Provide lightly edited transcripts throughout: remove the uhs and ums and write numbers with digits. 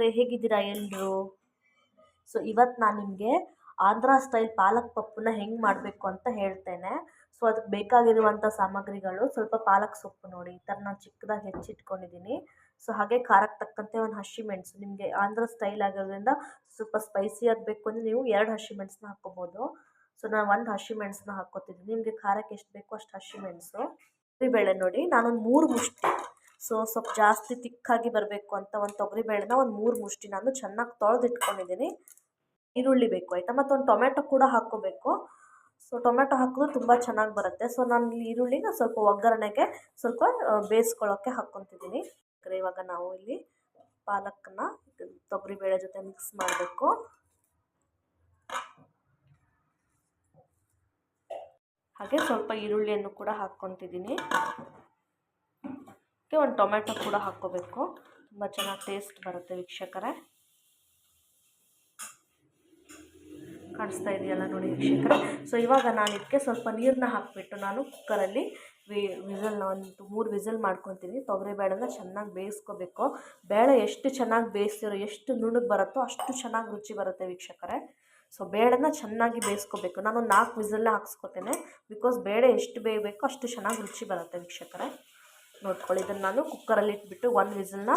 ಹೇಗಿದ್ದೀರಾ ಎಲ್ಲರೂ? ಸೊ ಇವತ್ತು ನಾನು ನಿಮಗೆ ಆಂಧ್ರ ಸ್ಟೈಲ್ ಪಾಲಕ್ ಪಪ್ಪನ್ನ ಹೆಂಗೆ ಮಾಡಬೇಕು ಅಂತ ಹೇಳ್ತೇನೆ. ಸೊ ಅದಕ್ಕೆ ಬೇಕಾಗಿರುವಂಥ ಸಾಮಗ್ರಿಗಳು ಸ್ವಲ್ಪ ಪಾಲಕ್ ಸೊಪ್ಪು ನೋಡಿ ಈ ಥರ ನಾನು ಚಿಕ್ಕದಾಗಿ ಹೆಚ್ಚಿಟ್ಕೊಂಡಿದ್ದೀನಿ. ಸೊ ಹಾಗೆ ಖಾರಕ್ಕೆ ತಕ್ಕಂತೆ ಒಂದು ಹಸಿಮೆಣಸು, ನಿಮಗೆ ಆಂಧ್ರ ಸ್ಟೈಲ್ ಆಗಿರೋದ್ರಿಂದ ಸ್ವಲ್ಪ ಸ್ಪೈಸಿಯಾಗಿ ಬೇಕು ಅಂದರೆ ನೀವು 2 ಹಸಿಮೆಣಸನ್ನ ಹಾಕ್ಕೋಬೋದು. ಸೊ ನಾನು 1 ಹಸಿಮೆಣಸನ್ನ ಹಾಕ್ಕೋತಿದ್ದೀನಿ. ನಿಮಗೆ ಖಾರಕ್ಕೆ ಎಷ್ಟು ಬೇಕೋ ಅಷ್ಟು ಹಸಿಮೆಣಸು. ತೊಗರಿಬೇಳೆ ನೋಡಿ ನಾನೊಂದು 3 ಮುಷ್ಟಿ, ಸೊ ಸ್ವಲ್ಪ ಜಾಸ್ತಿ ತಿಕ್ಕಾಗಿ ಬರಬೇಕು ಅಂತ ಒಂದು ತೊಗರಿಬೇಳೆನ ಒಂದು 3 ಮುಷ್ಟಿ ನಾನು ಚೆನ್ನಾಗಿ ತೊಳೆದು ಇಟ್ಕೊಂಡಿದ್ದೀನಿ. ಈರುಳ್ಳಿ ಬೇಕು ಆಯಿತಾ, ಮತ್ತು ಒಂದು ಟೊಮೆಟೊ ಕೂಡ ಹಾಕ್ಕೋಬೇಕು. ಸೊ ಟೊಮೆಟೊ ಹಾಕಿದ್ರೆ ತುಂಬ ಚೆನ್ನಾಗಿ ಬರುತ್ತೆ. ಸೊ ನಾನು ಇಲ್ಲಿ ಈರುಳ್ಳಿನ ಸ್ವಲ್ಪ ಒಗ್ಗರಣೆಗೆ ಸ್ವಲ್ಪ ಬೇಯಿಸ್ಕೊಳ್ಳೋಕ್ಕೆ ಹಾಕ್ಕೊತಿದ್ದೀನಿ. ಇವಾಗ ನಾವು ಇಲ್ಲಿ ಪಾಲಕನ್ನ ತೊಗರಿಬೇಳೆ ಜೊತೆ ಮಿಕ್ಸ್ ಮಾಡಬೇಕು. ಹಾಗೆ ಸ್ವಲ್ಪ ಈರುಳ್ಳಿಯನ್ನು ಕೂಡ ಹಾಕ್ಕೊತಿದ್ದೀನಿ. ಒಂದು ಟೊಮೆಟೊ ಕೂಡ ಹಾಕ್ಕೋಬೇಕು, ತುಂಬ ಚೆನ್ನಾಗಿ ಟೇಸ್ಟ್ ಬರುತ್ತೆ ವೀಕ್ಷಕರೇ. ಕಾಣಿಸ್ತಾ ಇದೆಯಲ್ಲ ನೋಡಿ ವೀಕ್ಷಕರೇ. ಸೊ ಇವಾಗ ನಾನು ಇದಕ್ಕೆ ಸ್ವಲ್ಪ ನೀರನ್ನ ಹಾಕಿಬಿಟ್ಟು ನಾನು ಕುಕ್ಕರಲ್ಲಿ ವಿಸಲ್ನ ಒಂದು 3 ವಿಸಲ್ ಮಾಡ್ಕೊತೀನಿ. ತೊಗರಿಬೇಳೆನ ಚೆನ್ನಾಗಿ ಬೇಯಿಸ್ಕೋಬೇಕು. ಬೇಳೆ ಎಷ್ಟು ಚೆನ್ನಾಗಿ ಬೇಯಿಸ್ತಿರೋ, ಎಷ್ಟು ನುಣ್ಣಗೆ ಬರುತ್ತೋ ಅಷ್ಟು ಚೆನ್ನಾಗಿ ರುಚಿ ಬರುತ್ತೆ ವೀಕ್ಷಕರೇ. ಸೊ ಬೇಳೆನ ಚೆನ್ನಾಗಿ ಬೇಯಿಸ್ಕೋಬೇಕು. ನಾನು 4 ವಿಸಲ್ನ ಹಾಕ್ಸ್ಕೊತೇನೆ, ಬಿಕಾಸ್ ಬೇಳೆ ಎಷ್ಟು ಬೇಯಬೇಕೋ ಅಷ್ಟು ಚೆನ್ನಾಗಿ ರುಚಿ ಬರುತ್ತೆ ವೀಕ್ಷಕರೇ. ನೋಡ್ಕೊಳ್ಳಿ, ಇದನ್ನು ನಾನು ಕುಕ್ಕರಲ್ಲಿ ಇಟ್ಬಿಟ್ಟು 1 ವಿಸಲ್ನ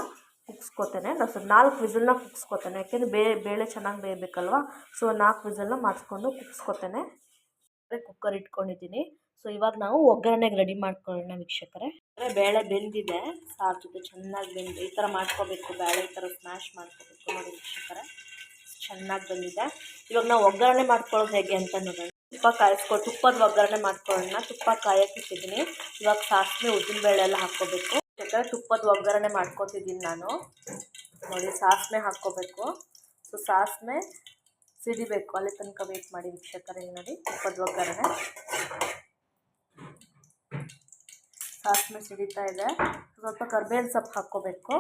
ಕುಗ್ಸ್ಕೊತೇನೆ. ನಾನು ಸ್ವಲ್ಪ 4 ವಿಸಲ್ನ ಕುಗ್ಸ್ಕೊತೇನೆ, ಯಾಕೆಂದರೆ ಬೇಳೆ ಚೆನ್ನಾಗಿ ಬೇಯಬೇಕಲ್ವ. ಸೊ 4 ವಿಸಲ್ನ ಮಾಡಿಸ್ಕೊಂಡು ಕುಗ್ಸ್ಕೊತೇನೆ. ಕುಕ್ಕರ್ ಇಟ್ಕೊಂಡಿದ್ದೀನಿ. ಸೊ ಇವಾಗ ನಾವು ಒಗ್ಗರಣೆಗೆ ರೆಡಿ ಮಾಡ್ಕೊಳ್ಳೋಣ ವೀಕ್ಷಕರೇ. ಬೇಳೆ ಬೆಂದಿದೆ, ಸಾರು ಜೊತೆ ಚೆನ್ನಾಗಿ ಬೆಂದಿದೆ. ಈ ಥರ ಮಾಡ್ಕೋಬೇಕು, ಬೇಳೆ ಈ ಥರ ಸ್ಮ್ಯಾಶ್ ಮಾಡ್ಕೋಬೇಕು ನೋಡಿ ವೀಕ್ಷಕರೇ. ಚೆನ್ನಾಗಿ ಬಂದಿದೆ. ಇವಾಗ ನಾವು ಒಗ್ಗರಣೆ ಮಾಡ್ಕೊಳ್ಳೋದು ಹೇಗೆ ಅಂತ ನೋಡೋಣ. ತುಪ್ಪದ ಒಗ್ಗರಣೆ ಮಾಡ್ಕೊಳ್ಳೋಣ. ತುಪ್ಪ ಕಾಯಕ್ಕೆ ಇಟ್ಟಿದ್ದೀನಿ. ಇವಾಗ ಸಾಸಿವೆ ಉದ್ದಿನಬೇಳೆ ಎಲ್ಲ ಹಾಕ್ಕೋಬೇಕು. ಯಾಕಂದರೆ ತುಪ್ಪದ ಒಗ್ಗರಣೆ ಮಾಡ್ಕೊತಿದ್ದೀನಿ ನಾನು ನೋಡಿ. ಸಾಸಿವೆ ಹಾಕ್ಕೋಬೇಕು. ಸೊ ಸಾಸಿವೆ ಸಿಡಿಬೇಕು, ಅಲ್ಲಿ ತನಕ ವೇಟ್ ಮಾಡಿ ವೀಕ್ಷಕರೇ. ನೋಡಿ ತುಪ್ಪದ ಒಗ್ಗರಣೆ, ಸಾಸಿವೆ ಸಿಡಿತಾ ಇದೆ. ಸ್ವಲ್ಪ ಕರ್ಬೇವಿನ ಸೊಪ್ಪು ಹಾಕ್ಕೋಬೇಕು,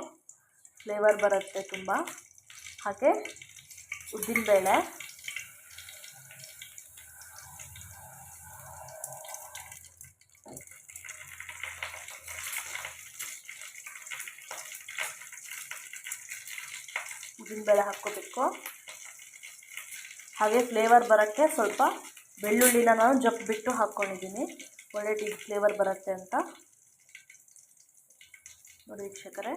ಫ್ಲೇವರ್ ಬರುತ್ತೆ ತುಂಬ. ಹಾಗೆ ಉದ್ದಿನಬೇಳೆ, ಉದ್ದಿನಬೇಳೆ ಹಾಕ್ಕೋಬೇಕು. ಹಾಗೆ ಫ್ಲೇವರ್ ಬರೋಕ್ಕೆ ಸ್ವಲ್ಪ ಬೆಳ್ಳುಳ್ಳಿನ ನಾನು ಜಪ್ಪಿಬಿಟ್ಟು ಹಾಕ್ಕೊಂಡಿದ್ದೀನಿ, ಒಳ್ಳೆ ಫ್ಲೇವರ್ ಬರುತ್ತೆ ಅಂತ ನೋಡಿ ವೀಕ್ಷಕರೇ.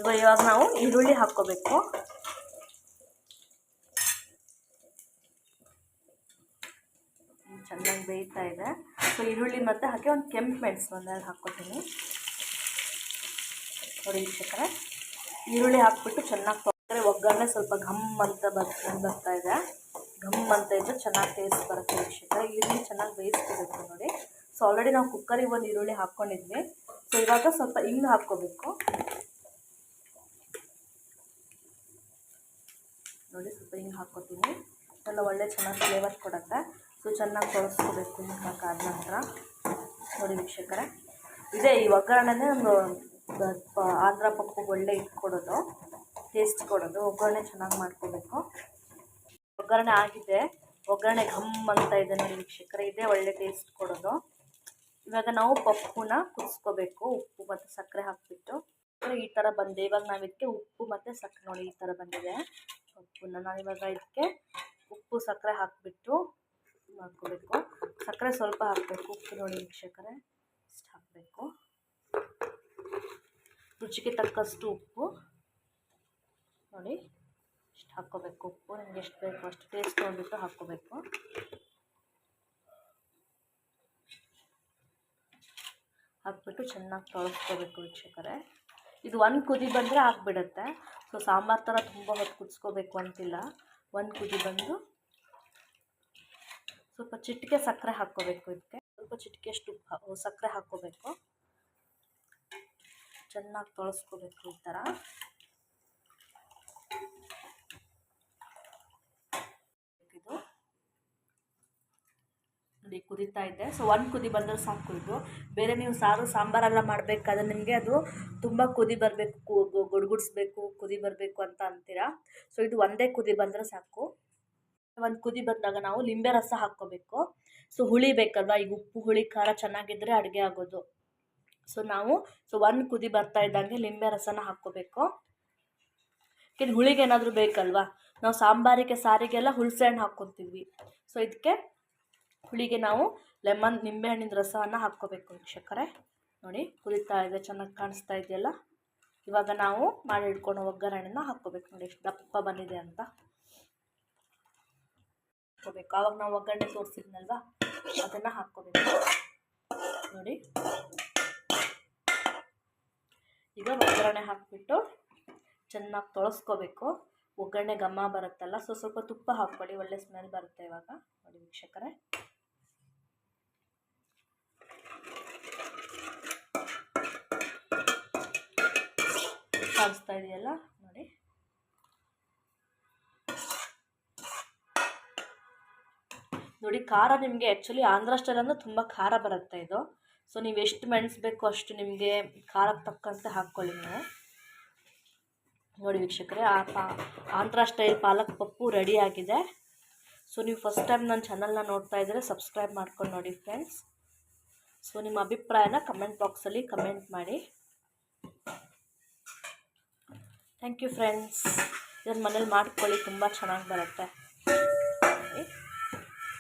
ಇವಾಗ ನಾವು ಈರುಳ್ಳಿ ಹಾಕ್ಕೋಬೇಕು. ಚೆನ್ನಾಗಿ ಬೇಯ್ತಾ ಇದೆ. ಸೊ ಈರುಳ್ಳಿ ಮತ್ತು ಹಾಗೆ ಒಂದು ಕೆಂಪು ಮೆಣಸು ಒಂದೆರಡು ಹಾಕ್ಕೊತೀನಿ ನೋಡಿ ವೀಕ್ಷಕರೇ. ಈರುಳ್ಳಿ ಹಾಕ್ಬಿಟ್ಟು ಚೆನ್ನಾಗಿ ತೊಗೊಂಡ್ರೆ ಒಗ್ಗರಣೆ ಸ್ವಲ್ಪ ಘಮ್ ಅಂತ ಬರ್ತಾ ಇದೆ. ಘಮ್ ಅಂತ ಇದ್ದರೆ ಚೆನ್ನಾಗಿ ಟೇಸ್ಟ್ ಬರುತ್ತೆ ವೀಕ್ಷಕರೇ. ಈರುಳ್ಳಿ ಚೆನ್ನಾಗಿ ಬೇಯಿಸ್ಕೋಬೇಕು ನೋಡಿ. ಸೊ ಆಲ್ರೆಡಿ ನಾವು ಕುಕ್ಕರಿಗೆ ಒಂದು ಈರುಳ್ಳಿ ಹಾಕ್ಕೊಂಡಿದ್ವಿ. ಸೊ ಇವಾಗ ಸ್ವಲ್ಪ ಹಿಂಗೆ ಹಾಕ್ಕೋಬೇಕು ನೋಡಿ. ಸ್ವಲ್ಪ ಹಿಂಗೆ ಹಾಕ್ಕೋತೀನಿ, ಎಲ್ಲ ಒಳ್ಳೆ ಚೆನ್ನಾಗಿ ಫ್ಲೇವರ್ ಕೊಡುತ್ತೆ. ಸೊ ಚೆನ್ನಾಗಿ ತೊಳಸ್ಕೋಬೇಕು ಹಿಂಗೆ ಹಾಕಾದ ನಂತರ ನೋಡಿ ವೀಕ್ಷಕರೇ. ಇದೇ ಈ ಒಗ್ಗರಣೆನೇ ಒಂದು ಆಂಧ್ರ ಪಪ್ಪು ಒಳ್ಳೆ ಇಟ್ಕೊಡೋದು, ಟೇಸ್ಟ್ ಕೊಡೋದು. ಒಗ್ಗರಣೆ ಚೆನ್ನಾಗಿ ಮಾಡ್ಕೋಬೇಕು. ಒಗ್ಗರಣೆ ಆಗಿದೆ, ಒಗ್ಗರಣೆ ಘಮ್ ಅಂತ ಇದೆ ನೋಡಿ ವೀಕ್ಷಕರೇ. ಇದೇ ಒಳ್ಳೆ ಟೇಸ್ಟ್ ಕೊಡೋದು. ಇವಾಗ ನಾವು ಪಪ್ಪುನ ಕುದಿಸ್ಕೋಬೇಕು, ಉಪ್ಪು ಮತ್ತು ಸಕ್ಕರೆ ಹಾಕಿಬಿಟ್ಟು. ಈ ಥರ ಬಂದಿದೆ. ಇವಾಗ ನಾವು ಇದಕ್ಕೆ ಉಪ್ಪು ಮತ್ತು ಸಕ್ಕರೆ ನೋಡಿ ಈ ಥರ ಬಂದಿದೆ ಪಪ್ಪುನ. ನಾನಿವಾಗ ಇದಕ್ಕೆ ಉಪ್ಪು ಸಕ್ಕರೆ ಹಾಕಿಬಿಟ್ಟು ಮಾಡ್ಕೋಬೇಕು. ಸಕ್ಕರೆ ಸ್ವಲ್ಪ ಹಾಕಬೇಕು, ಉಪ್ಪು ನೋಡಿ ವೀಕ್ಷಕರೇ ಇಷ್ಟು ಹಾಕಬೇಕು. ರುಚಿಗೆ ತಕ್ಕಷ್ಟು ಉಪ್ಪು ನೋಡಿ ಇಷ್ಟು ಹಾಕ್ಕೋಬೇಕು. ಉಪ್ಪು ನಿಮ್ಗೆ ಎಷ್ಟು ಬೇಕು ಅಷ್ಟು ಟೇಸ್ಟ್ ನೋಡಿಬಿಟ್ಟು ಹಾಕ್ಕೋಬೇಕು. ಹಾಕ್ಬಿಟ್ಟು ಚೆನ್ನಾಗಿ ತೊಳಸ್ಕೋಬೇಕು ವೀಕ್ಷಕರೇ. ಇದು 1 ಕುದಿ ಬಂದರೆ ಆಗಿಬಿಡುತ್ತೆ. ಸೊ ಸಾಂಬಾರು ಥರ ತುಂಬ ಹೊತ್ತು ಕುದಿಸ್ಕೋಬೇಕು ಅಂತಿಲ್ಲ. 1 ಕುದಿ ಬಂದು ಸ್ವಲ್ಪ ಚಿಟಿಕೆ ಸಕ್ಕರೆ ಹಾಕ್ಕೋಬೇಕು. ಇದಕ್ಕೆ ಸ್ವಲ್ಪ ಚಿಟಿಕೆಯಷ್ಟು ಸಕ್ಕರೆ ಹಾಕ್ಕೋಬೇಕು. ಚೆನ್ನಾಗಿ ತೊಳಸ್ಕೋಬೇಕು ಈ ಥರ. ಇದು ನೋಡಿ ಕುದೀತಾ ಇದೆ. ಸೊ 1 ಕುದಿ ಬಂದರೆ ಸಾಕು. ಇದು ಬೇರೆ ನೀವು ಸಾರು ಸಾಂಬಾರೆಲ್ಲ ಮಾಡಬೇಕಾದ್ರೆ ನಿಮಗೆ ಅದು ತುಂಬ ಕುದಿ ಬರಬೇಕು, ಗುಡ್ಗುಡಿಸ್ಬೇಕು, ಕುದಿ ಬರಬೇಕು ಅಂತ ಅಂತೀರಾ. ಸೊ ಇದು ಒಂದೇ ಕುದಿ ಬಂದರೆ ಸಾಕು. 1 ಕುದಿ ಬಂದಾಗ ನಾವು ಲಿಂಬೆ ರಸ ಹಾಕ್ಕೋಬೇಕು. ಸೊ ಹುಳಿ ಬೇಕಲ್ವ, ಈಗ ಉಪ್ಪು ಹುಳಿ ಖಾರ ಚೆನ್ನಾಗಿದ್ದರೆ ಅಡುಗೆ ಆಗೋದು. ಸೊ ನಾವು ಒಂದು ಕುದಿ ಬರ್ತಾ ಇದ್ದಂಗೆ ಲಿಂಬೆ ರಸನ ಹಾಕ್ಕೋಬೇಕು. ಯಾಕೆಂದ್ರೆ ಹುಳಿಗೆ ಏನಾದರೂ ಬೇಕಲ್ವಾ, ನಾವು ಸಾಂಬಾರಿಗೆ ಸಾರಿಗೆಲ್ಲ ಹುಣಸೆ ಹಣ್ಣು ಹಾಕ್ಕೊತೀವಿ. ಸೊ ಇದಕ್ಕೆ ಹುಳಿಗೆ ನಾವು ನಿಂಬೆ ಹಣ್ಣಿನ ರಸವನ್ನು ಹಾಕ್ಕೋಬೇಕು ವೀಕ್ಷಕರೇ. ನೋಡಿ ಕುದಿತಾ ಇದೆ, ಚೆನ್ನಾಗಿ ಕಾಣಿಸ್ತಾ ಇದೆಯಲ್ಲ. ಇವಾಗ ನಾವು ಮಾಡಿ ಇಟ್ಕೊಂಡು ಒಗ್ಗರಣೆನ ಹಾಕ್ಕೋಬೇಕು. ನೋಡಿ ಎಷ್ಟು ದಪ್ಪ ಬಂದಿದೆ ಅಂತ ಹಾಕ್ಕೋಬೇಕು. ಆವಾಗ ನಾವು ಒಗ್ಗರಣೆ ತೋರಿಸಿದ್ನಲ್ವ ಅದನ್ನು ಹಾಕ್ಕೋಬೇಕು. ನೋಡಿ ಈಗ ಒಗ್ಗರಣೆ ಹಾಕ್ಬಿಟ್ಟು ಚೆನ್ನಾಗಿ ತೊಳಸ್ಕೋಬೇಕು. ಒಗ್ಗರಣೆ ಘಮ ಬರುತ್ತಲ್ಲ, ಸ್ವಲ್ಪ ತುಪ್ಪ ಹಾಕ್ಕೊಳ್ಳಿ, ಒಳ್ಳೆ ಸ್ಮೆಲ್ ಬರುತ್ತೆ ಇವಾಗ. ನೋಡಿ ವೀಕ್ಷಕರೇ, ಕಾಣಿಸ್ತಾ ಇದೆಯಲ್ಲ ನೋಡಿ. ನೋಡಿ ಖಾರ ನಿಮಗೆ ಆ್ಯಕ್ಚುಲಿ ಆಂಧ್ರ ಸ್ಟೈಲ್ ಅಂದರೆ ತುಂಬ ಖಾರ ಬರುತ್ತೆ ಇದು. ಸೊ ನೀವು ಎಷ್ಟು ಮೆಣಸು ಬೇಕೋ ಅಷ್ಟು ನಿಮಗೆ ಖಾರಕ್ಕೆ ತಕ್ಕಂತೆ ಹಾಕ್ಕೊಳ್ಳಿ ನೀವು. ನೋಡಿ ವೀಕ್ಷಕರೇ, ಆಂಧ್ರ ಸ್ಟೈಲ್ ಪಾಲಕ್ ಪಪ್ಪು ರೆಡಿಯಾಗಿದೆ. ಸೊ ನೀವು ಫಸ್ಟ್ ಟೈಮ್ ನನ್ನ ಚಾನಲ್ನ ನೋಡ್ತಾ ಇದ್ದರೆ ಸಬ್ಸ್ಕ್ರೈಬ್ ಮಾಡ್ಕೊಂಡು ನೋಡಿ ಫ್ರೆಂಡ್ಸ್. ಸೊ ನಿಮ್ಮ ಅಭಿಪ್ರಾಯನ ಕಮೆಂಟ್ ಬಾಕ್ಸಲ್ಲಿ ಕಮೆಂಟ್ ಮಾಡಿ. Thank you friends. ಇದನ್ನು ಮನೇಲಿ ಮಾಡ್ಕೊಳ್ಳಿ, ತುಂಬ ಚೆನ್ನಾಗಿ ಬರುತ್ತೆ.